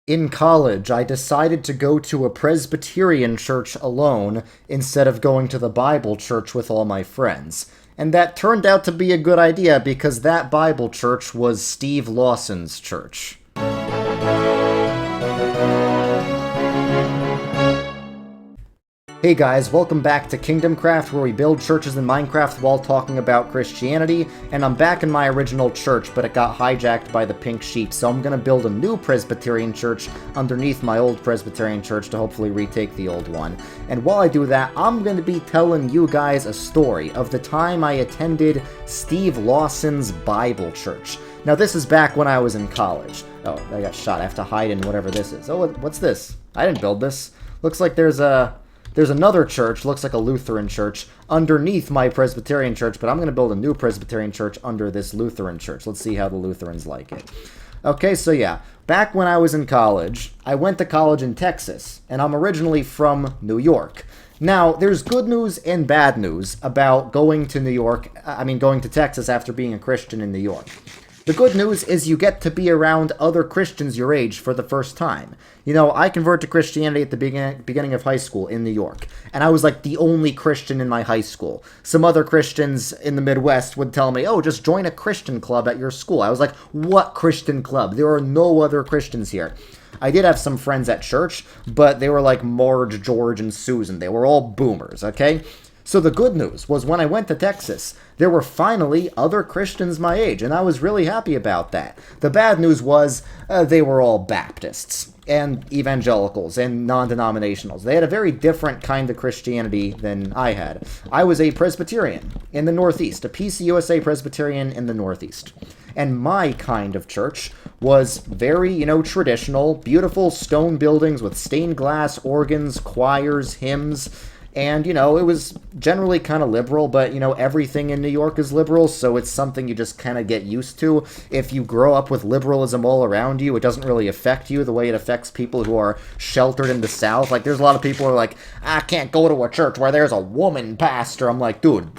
In college, I decided to go to a Presbyterian church alone instead of going to the Bible church with all my friends. And that turned out to be a good idea because that Bible church was Steve Lawson's church. Hey guys, welcome back to KingdomCraft, where we build churches in Minecraft while talking about Christianity, and I'm back in my original church, but it got hijacked by the pink sheep, so I'm gonna build a new Presbyterian church underneath my old Presbyterian church to hopefully retake the old one. And while I do that, I'm gonna be telling you guys a story of the time I attended Steve Lawson's Bible church. Now this is back when I was in college. Oh, I got shot. I have to hide in whatever this is. Oh, what's this? I didn't build this. Looks like there's another church, looks like a Lutheran church, underneath my Presbyterian church, but I'm going to build a new Presbyterian church under this Lutheran church. Let's see how the Lutherans like it. Okay, so yeah, back when I was in college, I went to college in Texas, and I'm originally from New York. Now, there's good news and bad news about going to Texas after being a Christian in New York. The good news is you get to be around other Christians your age for the first time. You know, I converted to Christianity at the beginning of high school in New York, and I was like the only Christian in my high school. Some other Christians in the Midwest would tell me, oh, just join a Christian club at your school. I was like, what Christian club? There are no other Christians here. I did have some friends at church, but they were like Marge, George, and Susan. They were all boomers, okay? So the good news was when I went to Texas, there were finally other Christians my age, and I was really happy about that. The bad news was they were all Baptists and evangelicals and non-denominationals. They had a very different kind of Christianity than I had. I was a Presbyterian in the Northeast, a PCUSA Presbyterian in the Northeast. And my kind of church was very, traditional, beautiful stone buildings with stained glass organs, choirs, hymns. And, it was generally kind of liberal, but, everything in New York is liberal, so it's something you just kind of get used to. If you grow up with liberalism all around you, it doesn't really affect you the way it affects people who are sheltered in the South. Like, there's a lot of people who are like, I can't go to a church where there's a woman pastor. I'm like, dude,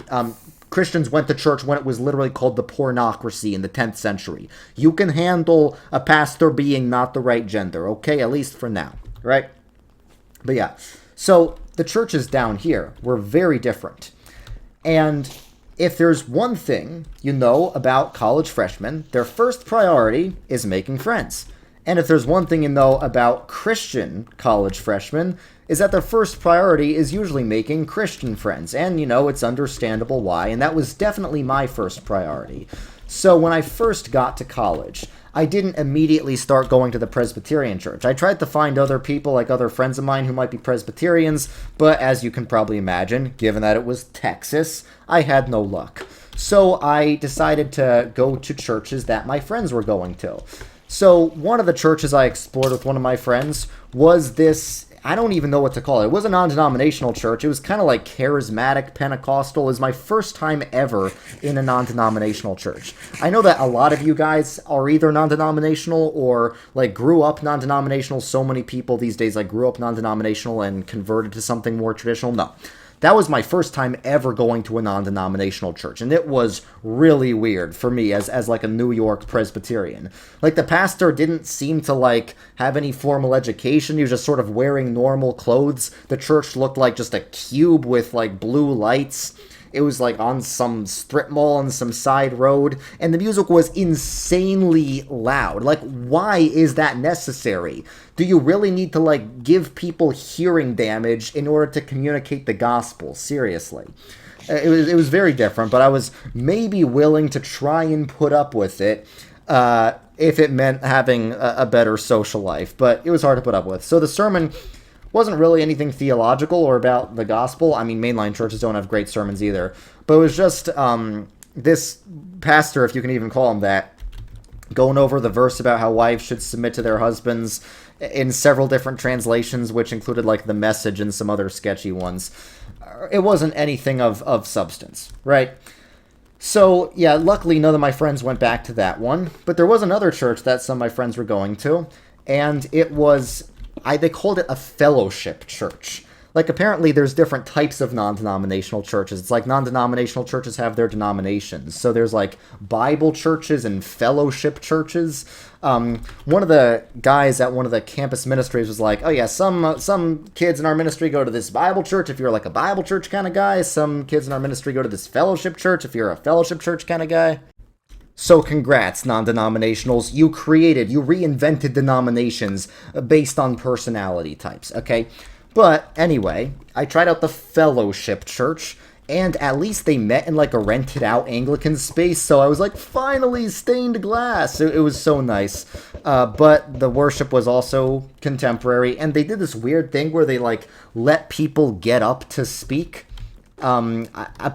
Christians went to church when it was literally called the pornocracy in the 10th century. You can handle a pastor being not the right gender, okay? At least for now, right? But yeah, so the churches down here were very different. And if there's one thing you know about college freshmen, their first priority is making friends. And if there's one thing you know about Christian college freshmen, is that their first priority is usually making Christian friends. And, it's understandable why, and that was definitely my first priority. So when I first got to college, I didn't immediately start going to the Presbyterian church. I tried to find other people, like other friends of mine who might be Presbyterians, but as you can probably imagine, given that it was Texas, I had no luck. So I decided to go to churches that my friends were going to. So one of the churches I explored with one of my friends was this, I don't even know what to call it. It was a non-denominational church. It was kind of like charismatic Pentecostal. It was my first time ever in a non-denominational church. I know that a lot of you guys are either non-denominational or like grew up non-denominational. So many people these days like grew up non-denominational and converted to something more traditional. No. That was my first time ever going to a non-denominational church, and it was really weird for me as like a New York Presbyterian. Like, the pastor didn't seem to, like, have any formal education. He was just sort of wearing normal clothes. The church looked like just a cube with, like, blue lights. It was, like, on some strip mall on some side road, and the music was insanely loud. Like, why is that necessary? Do you really need to, like, give people hearing damage in order to communicate the gospel? Seriously. It was very different, but I was maybe willing to try and put up with it if it meant having a better social life, but it was hard to put up with. So the sermon wasn't really anything theological or about the gospel. I mean, mainline churches don't have great sermons either. But it was just this pastor, if you can even call him that, going over the verse about how wives should submit to their husbands in several different translations, which included like the Message and some other sketchy ones. It wasn't anything of substance, right? So, yeah, luckily none of my friends went back to that one. But there was another church that some of my friends were going to, and it was they called it a fellowship church. Like, apparently there's different types of non-denominational churches. It's like non-denominational churches have their denominations. So there's, like, Bible churches and fellowship churches. One of the guys at one of the campus ministries was like, oh yeah, some kids in our ministry go to this Bible church if you're, like, a Bible church kind of guy. Some kids in our ministry go to this fellowship church if you're a fellowship church kind of guy. So congrats, non-denominationals. You reinvented denominations based on personality types, okay? But anyway, I tried out the fellowship church, and at least they met in like a rented out Anglican space, so I was like, finally, stained glass. It was so nice. But the worship was also contemporary, and they did this weird thing where they like let people get up to speak.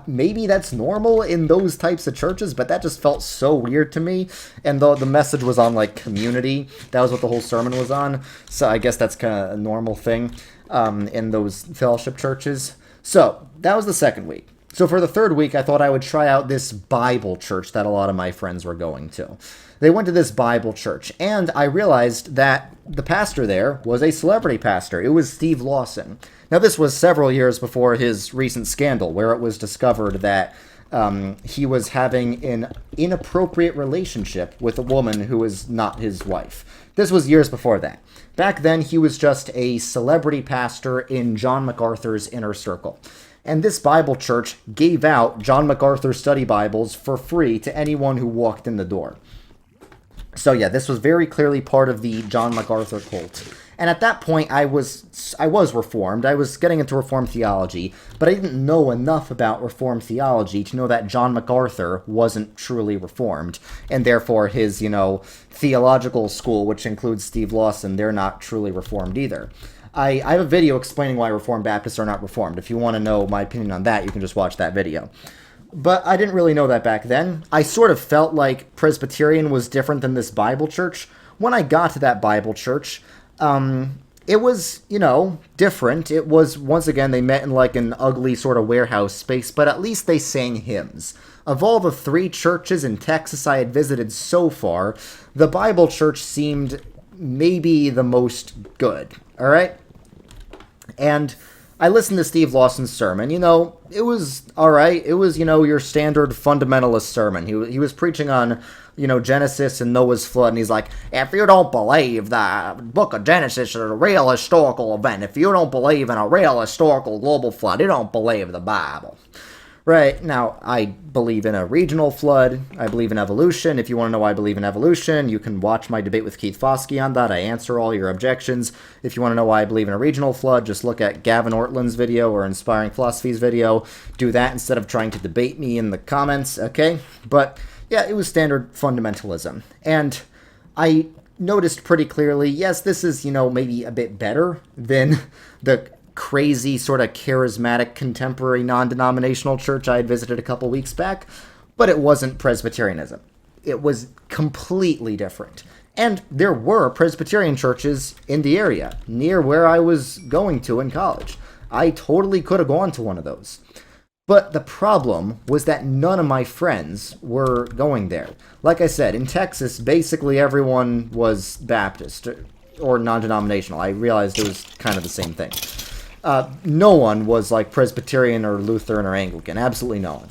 Maybe that's normal in those types of churches, but that just felt so weird to me. And though the message was on like community, that was what the whole sermon was on. So I guess that's kind of a normal thing in those fellowship churches. So that was the second week. So for the third week, I thought I would try out this Bible church that a lot of my friends were going to. They went to this Bible church, and I realized that the pastor there was a celebrity pastor. It was Steve Lawson. Now, this was several years before his recent scandal, where it was discovered that he was having an inappropriate relationship with a woman who was not his wife. This was years before that. Back then, he was just a celebrity pastor in John MacArthur's inner circle. And this Bible church gave out John MacArthur study Bibles for free to anyone who walked in the door. So yeah, this was very clearly part of the John MacArthur cult. And at that point, I was Reformed. I was getting into Reformed theology, but I didn't know enough about Reformed theology to know that John MacArthur wasn't truly Reformed, and therefore his, theological school, which includes Steve Lawson, they're not truly Reformed either. I have a video explaining why Reformed Baptists are not Reformed. If you want to know my opinion on that, you can just watch that video. But I didn't really know that back then. I sort of felt like Presbyterian was different than this Bible church. When I got to that Bible church, it was, different. It was, once again, they met in like an ugly sort of warehouse space, but at least they sang hymns. Of all the 3 churches in Texas I had visited so far, the Bible church seemed maybe the most good, all right? And I listened to Steve Lawson's sermon. It was all right. It was, your standard fundamentalist sermon. He was preaching on, Genesis and Noah's flood, and he's like, if you don't believe the book of Genesis is a real historical event, if you don't believe in a real historical global flood, you don't believe the Bible. Right, now, I believe in a regional flood. I believe in evolution. If you want to know why I believe in evolution, you can watch my debate with Keith Foskey on that. I answer all your objections. If you want to know why I believe in a regional flood, just look at Gavin Ortland's video or Inspiring Philosophy's video. Do that instead of trying to debate me in the comments, okay? But, yeah, it was standard fundamentalism. And I noticed pretty clearly, yes, this is, maybe a bit better than the crazy sort of charismatic contemporary non-denominational church I had visited a couple weeks back, but it wasn't Presbyterianism. It was completely different. And there were Presbyterian churches in the area, near where I was going to in college. I totally could have gone to one of those. But the problem was that none of my friends were going there. Like I said, in Texas, basically everyone was Baptist or non-denominational. I realized it was kind of the same thing. No one was like Presbyterian or Lutheran or Anglican. Absolutely no one.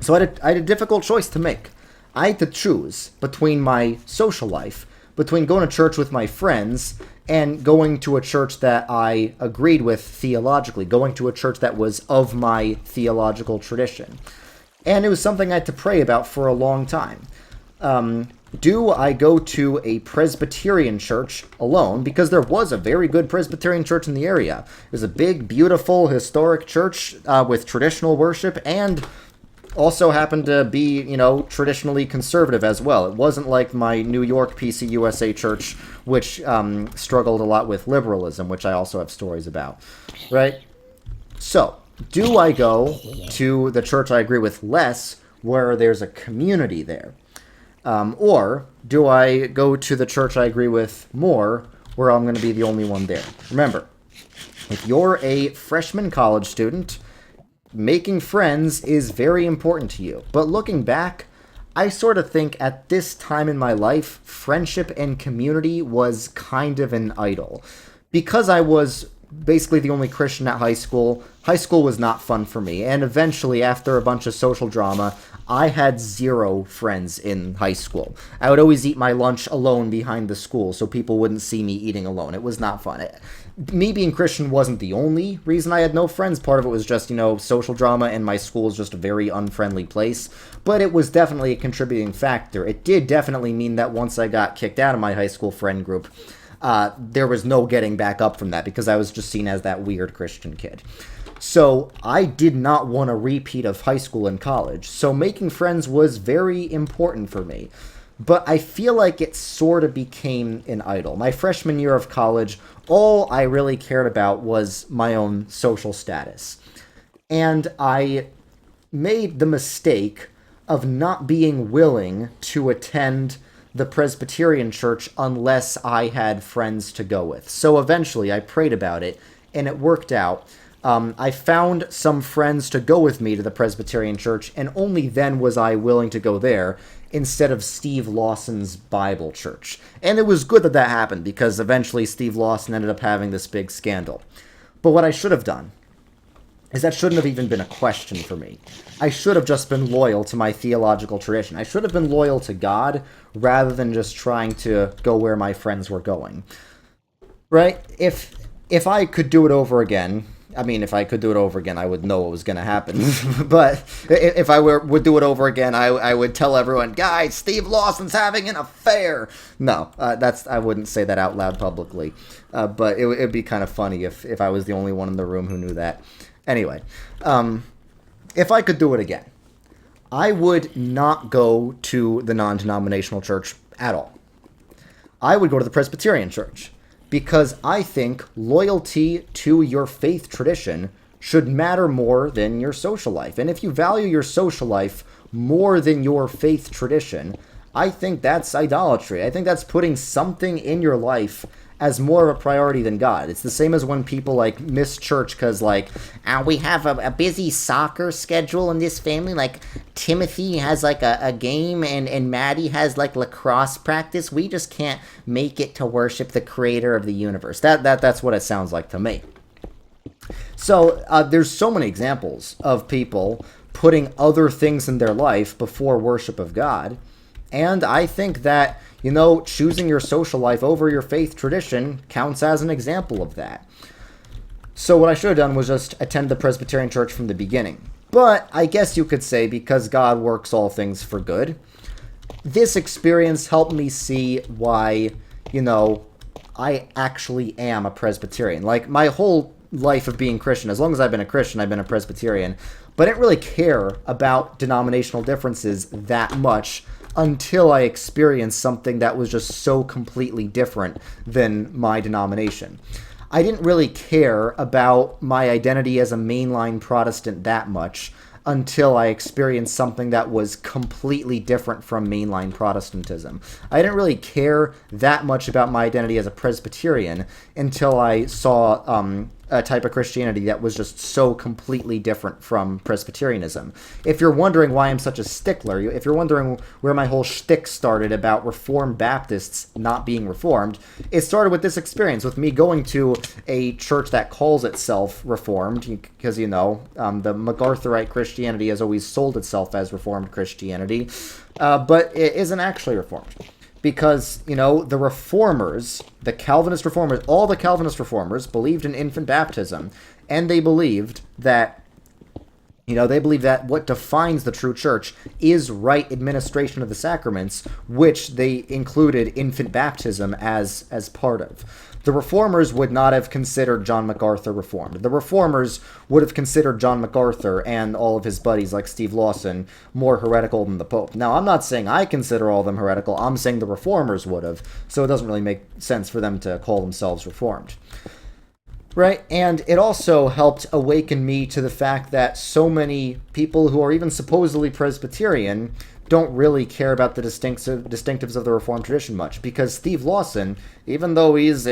So I had a difficult choice to make. I had to choose between my social life, between going to church with my friends, and going to a church that I agreed with theologically, going to a church that was of my theological tradition. And it was something I had to pray about for a long time. Do I go to a Presbyterian church alone? Because there was a very good Presbyterian church in the area. It was a big, beautiful, historic church with traditional worship, and also happened to be, traditionally conservative as well. It wasn't like my New York PCUSA church, which struggled a lot with liberalism, which I also have stories about, right? So, do I go to the church I agree with less, where there's a community there? Or do I go to the church I agree with more, where I'm going to be the only one there? Remember, if you're a freshman college student, making friends is very important to you. But looking back, I sort of think at this time in my life, friendship and community was kind of an idol. Because I was basically the only Christian at high school. High school was not fun for me, and eventually, after a bunch of social drama, I had 0 friends in high school. I would always eat my lunch alone behind the school so people wouldn't see me eating alone. It was not fun. Me being Christian wasn't the only reason I had no friends. Part of it was just, social drama, and my school is just a very unfriendly place. But it was definitely a contributing factor. It did definitely mean that once I got kicked out of my high school friend group, there was no getting back up from that because I was just seen as that weird Christian kid. So I did not want a repeat of high school and college. So making friends was very important for me. But I feel like it sort of became an idol. My freshman year of college, all I really cared about was my own social status. And I made the mistake of not being willing to attend the Presbyterian church unless I had friends to go with. So eventually I prayed about it, and it worked out. I found some friends to go with me to the Presbyterian church, and only then was I willing to go there instead of Steve Lawson's Bible church. And it was good that that happened, because eventually Steve Lawson ended up having this big scandal. But what I should have done is that shouldn't have even been a question for me. I should have just been loyal to my theological tradition. I should have been loyal to God rather than just trying to go where my friends were going. Right? If I could do it over again, if I could do it over again, I would know what was going to happen. But if I would do it over again, I would tell everyone, guys, Steve Lawson's having an affair. No, I wouldn't say that out loud publicly. But it'd be kind of funny if I was the only one in the room who knew that. Anyway, if I could do it again, I would not go to the non-denominational church at all. I would go to the Presbyterian church, because I think loyalty to your faith tradition should matter more than your social life. And if you value your social life more than your faith tradition, I think that's idolatry. I think that's putting something in your life as more of a priority than God. It's the same as when people miss church because we have a busy soccer schedule in this family. Timothy has a game and Maddie has lacrosse practice. We just can't make it to worship the creator of the universe. That's what it sounds like to me. So there's so many examples of people putting other things in their life before worship of God. And I think that, choosing your social life over your faith tradition counts as an example of that. So what I should have done was just attend the Presbyterian church from the beginning. But I guess you could say, because God works all things for good, this experience helped me see why, I actually am a Presbyterian. My whole life of being Christian, as long as I've been a Christian, I've been a Presbyterian. But I didn't really care about denominational differences that much until I experienced something that was just so completely different than my denomination. I didn't really care about my identity as a mainline Protestant that much until I experienced something that was completely different from mainline Protestantism. I didn't really care that much about my identity as a Presbyterian until I saw a type of Christianity that was just so completely different from Presbyterianism. If you're wondering why I'm such a stickler, if you're wondering where my whole shtick started about Reformed Baptists not being Reformed, it started with this experience, with me going to a church that calls itself Reformed, because, the MacArthurite Christianity has always sold itself as Reformed Christianity, but it isn't actually Reformed. Because, the reformers, the Calvinist reformers, all the Calvinist reformers believed in infant baptism. And they believed that, what defines the true church is right administration of the sacraments, which they included infant baptism as part of. The reformers would not have considered John MacArthur Reformed. The reformers would have considered John MacArthur and all of his buddies like Steve Lawson more heretical than the Pope. Now, I'm not saying I consider all of them heretical. I'm saying the reformers would have, so it doesn't really make sense for them to call themselves Reformed. Right? And it also helped awaken me to the fact that so many people who are even supposedly Presbyterian don't really care about the distinctives of the Reformed tradition much, because Steve Lawson, even though he's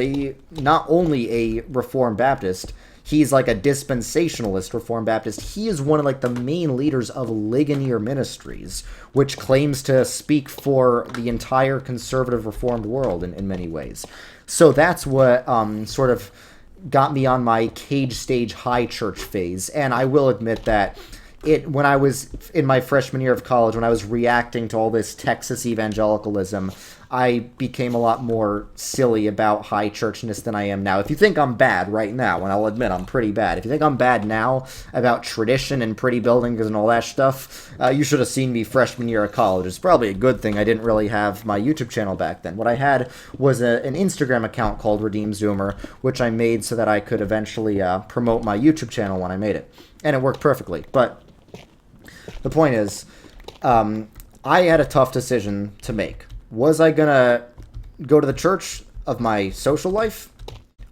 not only a Reformed Baptist, he's a dispensationalist Reformed Baptist. He is one of the main leaders of Ligonier Ministries, which claims to speak for the entire conservative Reformed world in many ways. So that's what sort of got me on my cage stage high church phase. And I will admit that when I was in my freshman year of college, when I was reacting to all this Texas evangelicalism, I became a lot more silly about high churchness than I am now. If you think I'm bad right now, and I'll admit I'm pretty bad, if you think I'm bad now about tradition and pretty buildings and all that stuff, you should have seen me freshman year of college. It's probably a good thing I didn't really have my YouTube channel back then. What I had was an Instagram account called Redeem Zoomer, which I made so that I could eventually promote my YouTube channel when I made it. And it worked perfectly. But the point is, I had a tough decision to make. Was I going to go to the church of my social life,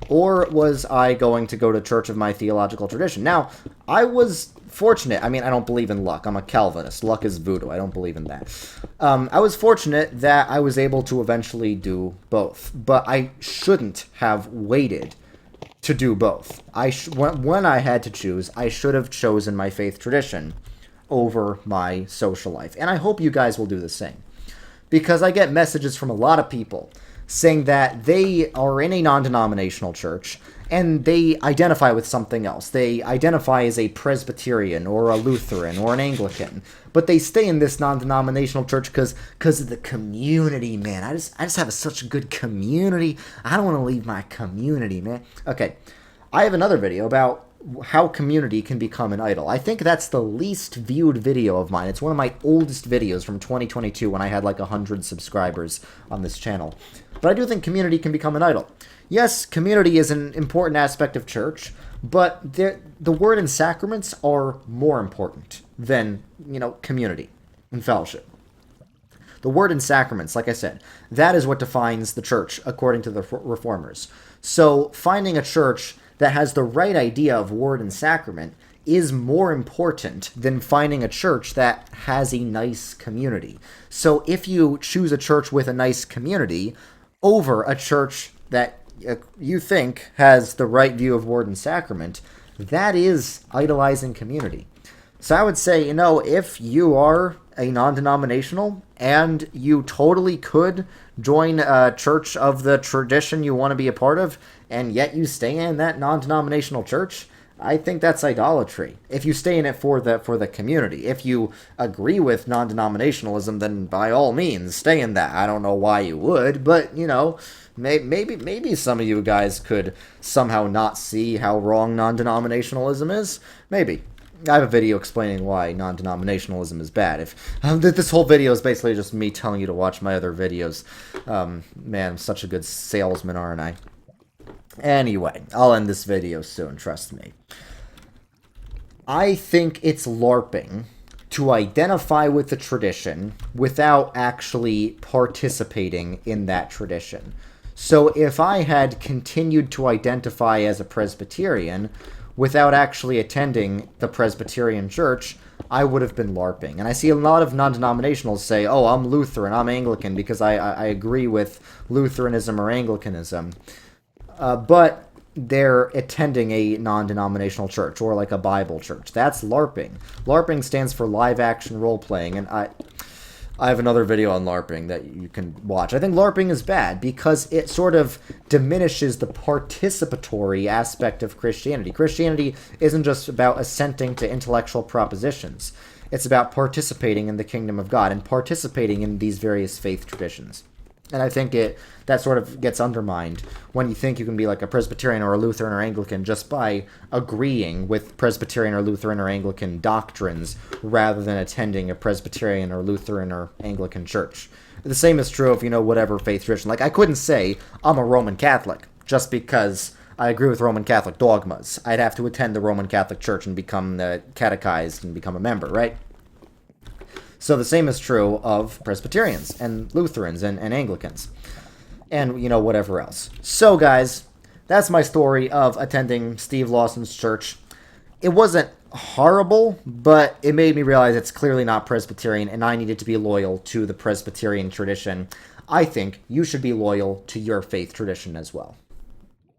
or was I going to go to church of my theological tradition? Now, I was fortunate. I mean, I don't believe in luck. I'm a Calvinist. Luck is voodoo. I don't believe in that. I was fortunate that I was able to eventually do both, but I shouldn't have waited to do both. When I had to choose, I should have chosen my faith tradition over my social life, and I hope you guys will do the same. Because I get messages from a lot of people saying that they are in a non-denominational church and they identify with something else. They identify as a Presbyterian or a Lutheran or an Anglican, but they stay in this non-denominational church because of the community, man. I just have such a good community. I don't want to leave my community, man. Okay, I have another video about how community can become an idol. I think that's the least viewed video of mine. It's one of my oldest videos from 2022 when I had like 100 subscribers on this channel. But I do think community can become an idol. Yes, community is an important aspect of church, but the word and sacraments are more important than, community and fellowship. The word and sacraments, like I said, that is what defines the church according to the reformers. So finding a church that has the right idea of word and sacrament is more important than finding a church that has a nice community. So if you choose a church with a nice community over a church that you think has the right view of word and sacrament, that is idolizing community. So I would say, if you are a non-denominational and you totally could join a church of the tradition you want to be a part of, and yet you stay in that non-denominational church, I think that's idolatry. If you stay in it for the community. If you agree with non-denominationalism, then by all means, stay in that. I don't know why you would, but, maybe some of you guys could somehow not see how wrong non-denominationalism is. Maybe. I have a video explaining why non-denominationalism is bad. This whole video is basically just me telling you to watch my other videos. Man, I'm such a good salesman, aren't I? Anyway, I'll end this video soon, trust me. I think it's LARPing to identify with the tradition without actually participating in that tradition. So if I had continued to identify as a Presbyterian without actually attending the Presbyterian church, I would have been LARPing. And I see a lot of non-denominationals say, oh, I'm Lutheran, I'm Anglican, because I agree with Lutheranism or Anglicanism. But they're attending a non-denominational church or like a Bible church. That's LARPing. LARPing stands for live action role playing, and I have another video on LARPing that you can watch. I think LARPing is bad because it sort of diminishes the participatory aspect of Christianity. Christianity isn't just about assenting to intellectual propositions. It's about participating in the kingdom of God and participating in these various faith traditions. And I think that sort of gets undermined when you think you can be like a Presbyterian or a Lutheran or Anglican just by agreeing with Presbyterian or Lutheran or Anglican doctrines rather than attending a Presbyterian or Lutheran or Anglican church. The same is true of, whatever faith tradition. Like, I couldn't say I'm a Roman Catholic just because I agree with Roman Catholic dogmas. I'd have to attend the Roman Catholic Church and become catechized and become a member, right? So the same is true of Presbyterians and Lutherans and Anglicans and, whatever else. So, guys, that's my story of attending Steve Lawson's church. It wasn't horrible, but it made me realize it's clearly not Presbyterian, and I needed to be loyal to the Presbyterian tradition. I think you should be loyal to your faith tradition as well.